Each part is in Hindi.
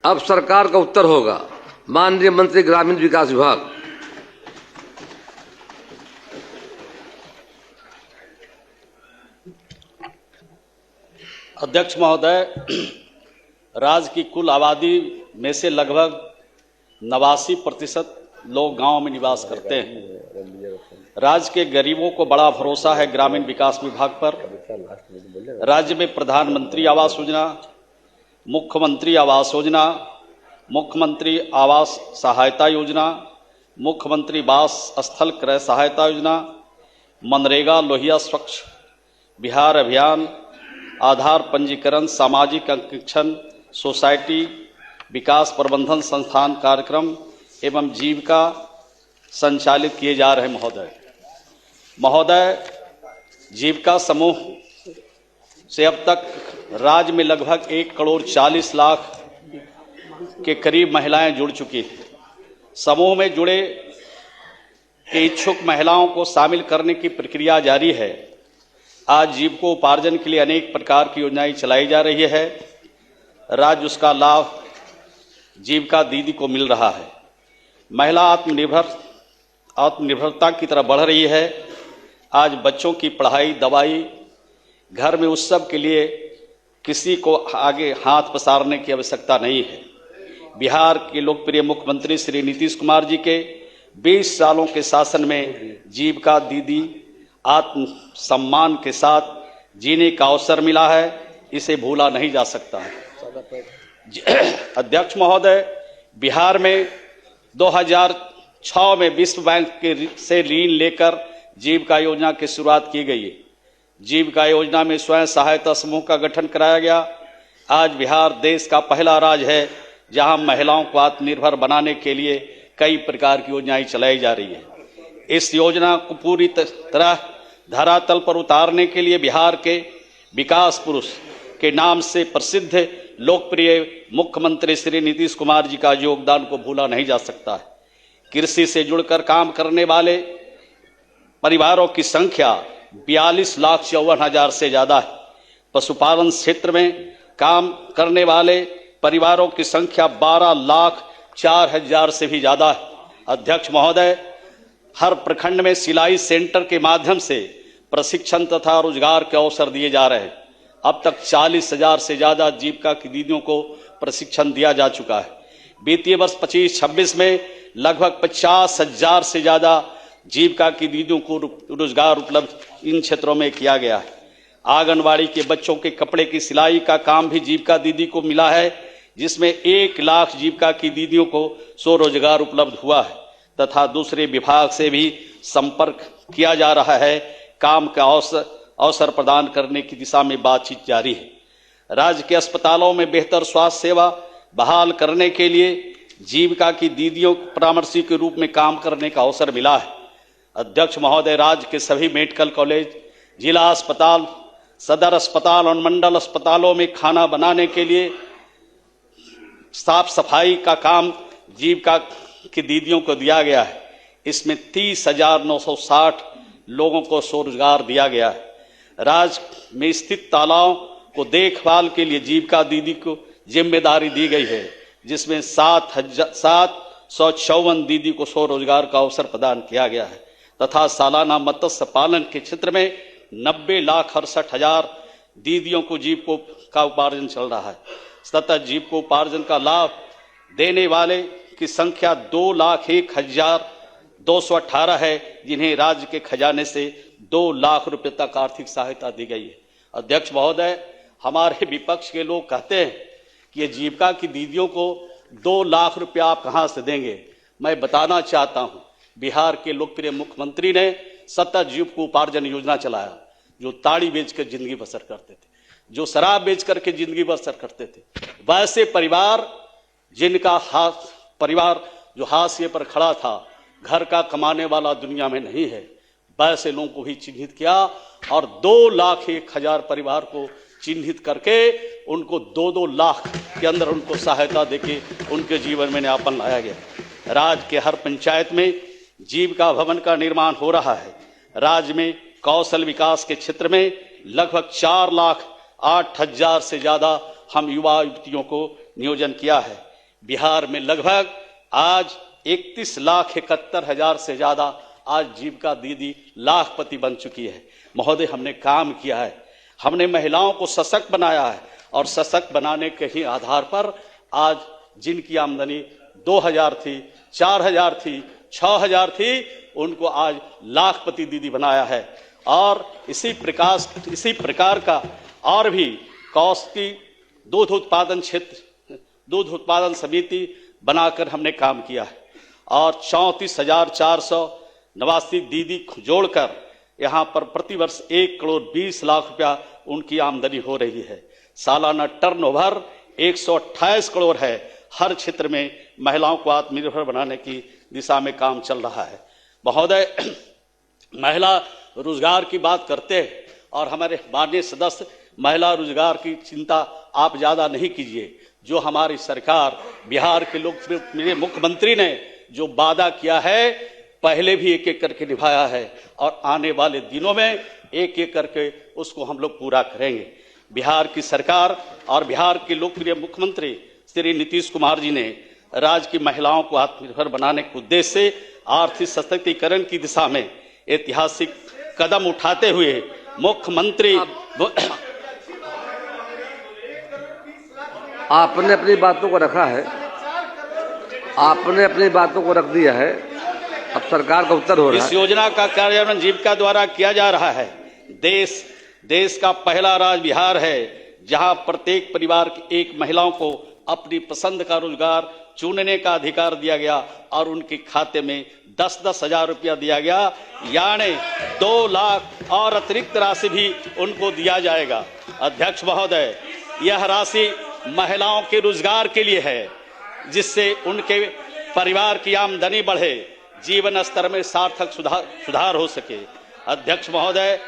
अब सरकार का उत्तर होगा। माननीय मंत्री ग्रामीण विकास विभाग। अध्यक्ष महोदय, राज्य की कुल आबादी में से लगभग 89% लोग गांव में निवास करते हैं। राज्य के गरीबों को बड़ा भरोसा है ग्रामीण विकास विभाग पर। राज्य में प्रधानमंत्री आवास योजना, मुख्यमंत्री आवास योजना, मुख्यमंत्री आवास सहायता योजना, मुख्यमंत्री वास स्थल क्रय सहायता योजना, मनरेगा लोहिया स्वच्छ बिहार अभियान, आधार पंजीकरण, सामाजिक अंकेक्षण, सोसाइटी विकास प्रबंधन संस्थान कार्यक्रम एवं जीविका संचालित किए जा रहे हैं। महोदय, जीविका समूह से अब तक राज्य में लगभग 1,40,00,000 के करीब महिलाएं जुड़ चुकी हैं। समूह में जुड़े के इच्छुक महिलाओं को शामिल करने की प्रक्रिया जारी है। आज जीविकोपार्जन के लिए अनेक प्रकार की योजनाएं चलाई जा रही है। राज्य उसका लाभ जीविका दीदी को मिल रहा है। महिला आत्मनिर्भरता की तरफ बढ़ रही है। आज बच्चों की पढ़ाई, दवाई, घर में उत्सव के लिए किसी को आगे हाथ पसारने की आवश्यकता नहीं है। बिहार के लोकप्रिय मुख्यमंत्री श्री नीतीश कुमार जी के 20 सालों के शासन में जीविका दीदी आत्म सम्मान के साथ जीने का अवसर मिला है। इसे भूला नहीं जा सकता है। अध्यक्ष महोदय, बिहार में 2006 में विश्व बैंक से ऋण लेकर जीविका योजना की शुरुआत की गई है। जीविका योजना में स्वयं सहायता समूह का गठन कराया गया। आज बिहार देश का पहला राज्य है जहां महिलाओं को आत्मनिर्भर बनाने के लिए कई प्रकार की योजनाएं चलाई जा रही है। इस योजना को पूरी तरह धरातल पर उतारने के लिए बिहार के विकास पुरुष के नाम से प्रसिद्ध लोकप्रिय मुख्यमंत्री श्री नीतीश कुमार जी का योगदान को भूला नहीं जा सकता है। कृषि से जुड़कर काम करने वाले परिवारों की संख्या 42,54,000 से ज्यादा है। पशुपालन क्षेत्र में काम करने वाले परिवारों की संख्या 12,04,000 से भी ज्यादा है। अध्यक्ष महोदय, हर प्रखंड में सिलाई सेंटर के माध्यम से प्रशिक्षण तथा रोजगार के अवसर दिए जा रहे हैं। अब तक 40,000 से ज्यादा जीविका की दीदियों को प्रशिक्षण दिया जा चुका है। वित्तीय वर्ष 25-26 में लगभग 50,000 से ज्यादा जीविका की दीदियों को रोजगार उपलब्ध इन क्षेत्रों में किया गया है। आंगनवाड़ी के बच्चों के कपड़े की सिलाई का काम भी जीविका दीदी को मिला है, जिसमें 1 लाख जीविका की दीदियों को स्वरोजगार उपलब्ध हुआ है तथा दूसरे विभाग से भी संपर्क किया जा रहा है। काम का अवसर प्रदान करने की दिशा में बातचीत जारी है। राज्य के अस्पतालों में बेहतर स्वास्थ्य सेवा बहाल करने के लिए जीविका की दीदियों को परामर्शी के रूप में काम करने का अवसर मिला है। अध्यक्ष महोदय, राज्य के सभी मेडिकल कॉलेज, जिला अस्पताल, सदर अस्पताल और मंडल अस्पतालों में खाना बनाने के लिए साफ सफाई का काम जीविका की दीदियों को दिया गया है। इसमें 30,960 लोगों को स्वरोजगार दिया गया है। राज्य में स्थित तालाबों को देखभाल के लिए जीविका दीदी को जिम्मेदारी दी गई है, जिसमें 754 दीदी को स्वरोजगार का अवसर प्रदान किया गया है तथा सालाना मत्स्य पालन के क्षेत्र में 90,68,000 दीदियों को जीविका उपार्जन चल रहा है। सतत जीविकोपार्जन का लाभ देने वाले की संख्या 2,01,218 है, जिन्हें राज्य के खजाने से 2 लाख रुपए तक आर्थिक सहायता दी गई है। अध्यक्ष महोदय, हमारे विपक्ष के लोग कहते हैं कि ये जीविका की दीदियों को 2 लाख रुपया आप कहां से देंगे। मैं बताना चाहता हूं, बिहार के लोकप्रिय मुख्यमंत्री ने सतत जीविकोपार्जन योजना चलाया। जो ताड़ी बेचकर जिंदगी बसर करते थे, जो शराब बेच करके जिंदगी बसर करते थे, वैसे परिवार जिनका परिवार जो हाशिए पर खड़ा था, घर का कमाने वाला दुनिया में नहीं है, वैसे लोगों को भी चिन्हित किया और 2,01,000 परिवार को चिन्हित करके उनको 2-2 लाख के अंदर उनको सहायता देके उनके जीवन में नयापन लाया गया। राज्य के हर पंचायत में जीविका भवन का निर्माण हो रहा है। राज्य में कौशल विकास के क्षेत्र में लगभग 4,08,000 से ज्यादा हम युवा युवतियों को नियोजन किया है। बिहार में लगभग आज 31,71,000 से ज्यादा आज जीविका दीदी लाखपति बन चुकी है। महोदय, हमने काम किया है, हमने महिलाओं को सशक्त बनाया है और सशक्त बनाने के ही आधार पर आज जिनकी आमदनी 2,000 थी, 4,000 थी, 6,000 थी, उनको आज लाखपति दीदी बनाया है। और इसी प्रकार का और भी कौशकी दूध उत्पादन क्षेत्र, दूध उत्पादन समिति बनाकर हमने काम किया है और 34,489 दीदी जोड़कर यहाँ पर प्रतिवर्ष 1,20,00,000 रुपया उनकी आमदनी हो रही है। सालाना टर्नओवर 128 करोड़ है। हर क्षेत्र में महिलाओं को आत्मनिर्भर बनाने की दिशा में काम चल रहा है। महोदय, महिला रोजगार की बात करते हैं और हमारे माननीय सदस्य महिला रोजगार की चिंता आप ज्यादा नहीं कीजिए। जो हमारी सरकार, बिहार के लोकप्रिय मुख्यमंत्री ने जो वादा किया है, पहले भी एक एक करके निभाया है और आने वाले दिनों में एक एक करके उसको हम लोग पूरा करेंगे। बिहार की सरकार और बिहार के लोकप्रिय मुख्यमंत्री श्री नीतीश कुमार जी ने राज्य की महिलाओं को आत्मनिर्भर बनाने के उद्देश्य से आर्थिक सशक्तिकरण की दिशा में ऐतिहासिक कदम उठाते हुए मुख्यमंत्री आपने अपनी बातों को रखा है, आपने अपनी बातों को रख दिया है, अब सरकार का उत्तर हो रहा है। इस योजना का कार्यान्वयन जीविका द्वारा किया जा रहा है। देश का पहला राज्य बिहार है जहां प्रत्येक परिवार की एक महिलाओं को अपनी पसंद का रोजगार चुनने का अधिकार दिया गया और उनके खाते में 10-10 हजार रुपया दिया गया, यानी 2 लाख और अतिरिक्त राशि भी उनको दिया जाएगा। अध्यक्ष महोदय, यह राशि महिलाओं के रोजगार के लिए है जिससे उनके परिवार की आमदनी बढ़े, जीवन स्तर में सार्थक सुधार हो सके। अध्यक्ष महोदय,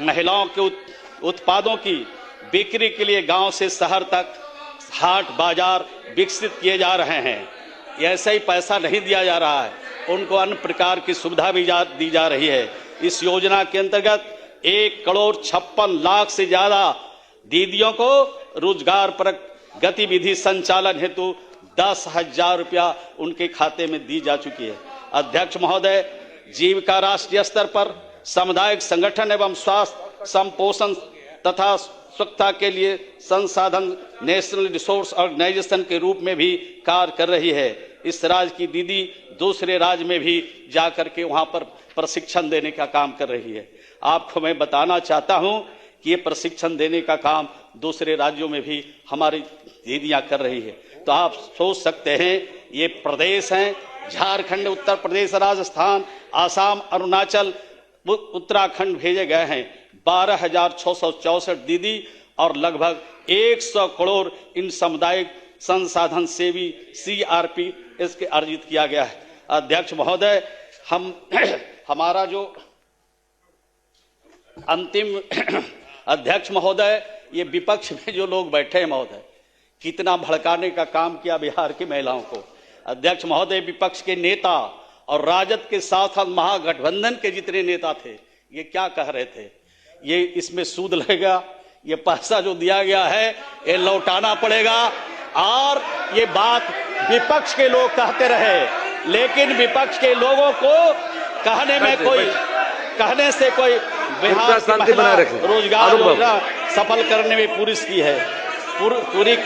महिलाओं के उत्पादों की बिक्री के लिए गांव से शहर तक हाट बाजार विकसित किए जा रहे हैं। ऐसा ही पैसा नहीं दिया जा रहा है, उनको अन्य प्रकार की सुविधा भी दी जा रही है। इस योजना के अंतर्गत 1,56,00,000 से ज्यादा दीदियों को रोजगार पर गतिविधि संचालन हेतु 10,000 रुपया उनके खाते में दी जा चुकी है। अध्यक्ष महोदय, जीविका राष्ट्रीय स्तर पर सामुदायिक संगठन एवं स्वास्थ्य संपोषण तथा स्वच्छता के लिए संसाधन नेशनल रिसोर्स ऑर्गेनाइजेशन के रूप में भी कार्य कर रही है। इस राज्य की दीदी दूसरे राज्य में भी जाकर के वहां पर प्रशिक्षण देने का काम कर रही है। आपको मैं बताना चाहता हूं कि ये प्रशिक्षण देने का काम दूसरे राज्यों में भी हमारी दीदियां कर रही है। तो आप सोच सकते हैं, ये प्रदेश हैं झारखंड, उत्तर प्रदेश, राजस्थान, आसाम, अरुणाचल, उत्तराखंड भेजे गए हैं 12,664 दीदी और लगभग 100 करोड़ इन सामुदायिक संसाधन सेवी CRP इसके अर्जित किया गया है। अध्यक्ष महोदय, हमारा जो अंतिम अध्यक्ष महोदय, ये विपक्ष में जो लोग बैठे हैं महोदय, कितना भड़काने का काम किया बिहार की महिलाओं को। अध्यक्ष महोदय, विपक्ष के नेता और राजद के साथ महागठबंधन के जितने नेता थे, ये क्या कह रहे थे, ये इसमें सूद लगेगा, ये पैसा जो दिया गया है ये लौटाना पड़ेगा। और ये बात विपक्ष के लोग कहते रहे, लेकिन विपक्ष के लोगों को कहने से कोई बिहार की महिला रोजगार योजना सफल करने में पूरी की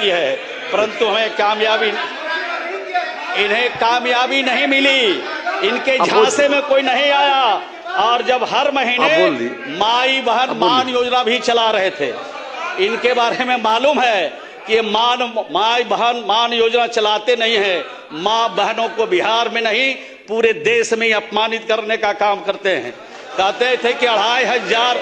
है, परंतु हमें इन्हें कामयाबी नहीं मिली, इनके झांसे में कोई नहीं आया। और जब हर महीने माई बहन मान योजना भी चला रहे थे, इनके बारे में मालूम है कि माई बहन मान योजना चलाते नहीं है, माँ बहनों को बिहार में नहीं पूरे देश में अपमानित करने का काम करते हैं। कहते थे कि 2,500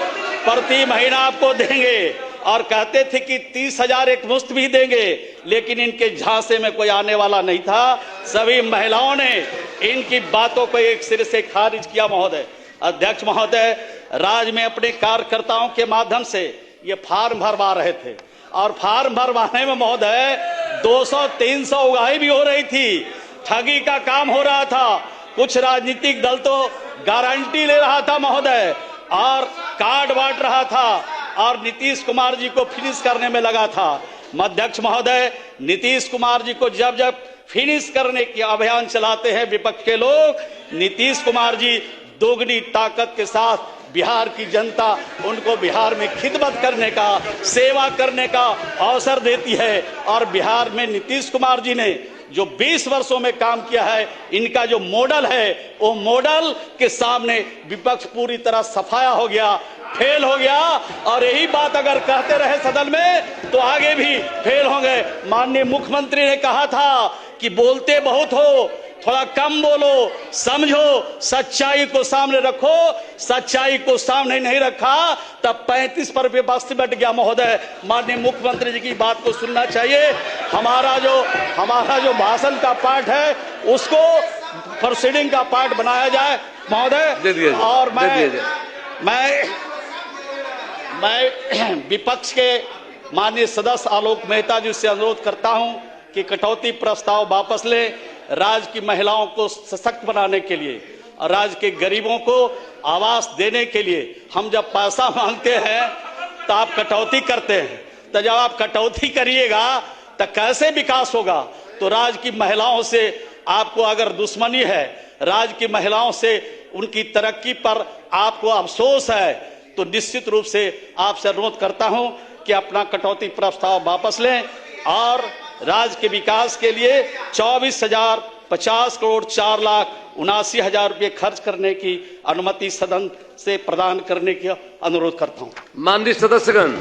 प्रति महीना आपको देंगे और कहते थे कि 30,000 एक मुश्त भी देंगे, लेकिन इनके झांसे में कोई आने वाला नहीं था। सभी महिलाओं ने इनकी बातों को एक सिरे से खारिज किया। महोदय, अध्यक्ष महोदय, राज्य में अपने कार्यकर्ताओं के माध्यम से ये फार्म भरवा रहे थे और फार्म भरवाने में महोदय 200-300 उगाही भी हो रही थी, ठगी का काम हो रहा था। कुछ राजनीतिक दल तो गारंटी ले रहा था महोदय और कार्ड बांट रहा था और नीतीश कुमार जी को फिनिश करने में लगा था। अध्यक्ष महोदय, नीतीश कुमार जी को जब जब फिनिश करने की अभियान चलाते हैं विपक्ष के लोग, नीतीश कुमार जी दोगुनी ताकत के साथ बिहार की जनता उनको बिहार में खिदमत करने का, सेवा करने का अवसर देती है। और बिहार में नीतीश कुमार जी ने जो 20 वर्षों में काम किया है, इनका जो मॉडल है, वो मॉडल के सामने विपक्ष पूरी तरह सफाया हो गया, फेल हो गया। और यही बात अगर कहते रहे सदन में तो आगे भी फेल होंगे। माननीय मुख्यमंत्री ने कहा था कि बोलते बहुत हो, थोड़ा कम बोलो, समझो, सच्चाई को सामने रखो। सच्चाई को सामने नहीं रखा तब 35 पर विपक्ष बैठ गया। महोदय, माननीय मुख्यमंत्री जी की बात को सुनना चाहिए। हमारा जो भाषण का पार्ट है उसको प्रोसीडिंग का पार्ट बनाया जाए महोदय। और मैं विपक्ष के माननीय सदस्य आलोक मेहता जी से अनुरोध करता हूं कि कटौती प्रस्ताव वापस लें। राज्य की महिलाओं को सशक्त बनाने के लिए और राज्य के गरीबों को आवास देने के लिए हम जब पैसा मांगते हैं तो आप कटौती करते हैं। तो जब आप कटौती करिएगा तो कैसे विकास होगा? तो राज्य की महिलाओं से आपको अगर दुश्मनी है, राज्य की महिलाओं से उनकी तरक्की पर आपको अफसोस है, तो निश्चित रूप से आपसे अनुरोध करता हूं कि अपना कटौती प्रस्ताव वापस लें और राज्य के विकास के लिए 24,050 करोड़ 4,79,000 रुपये खर्च करने की अनुमति सदन से प्रदान करने का अनुरोध करता हूं। माननीय सदस्यगण,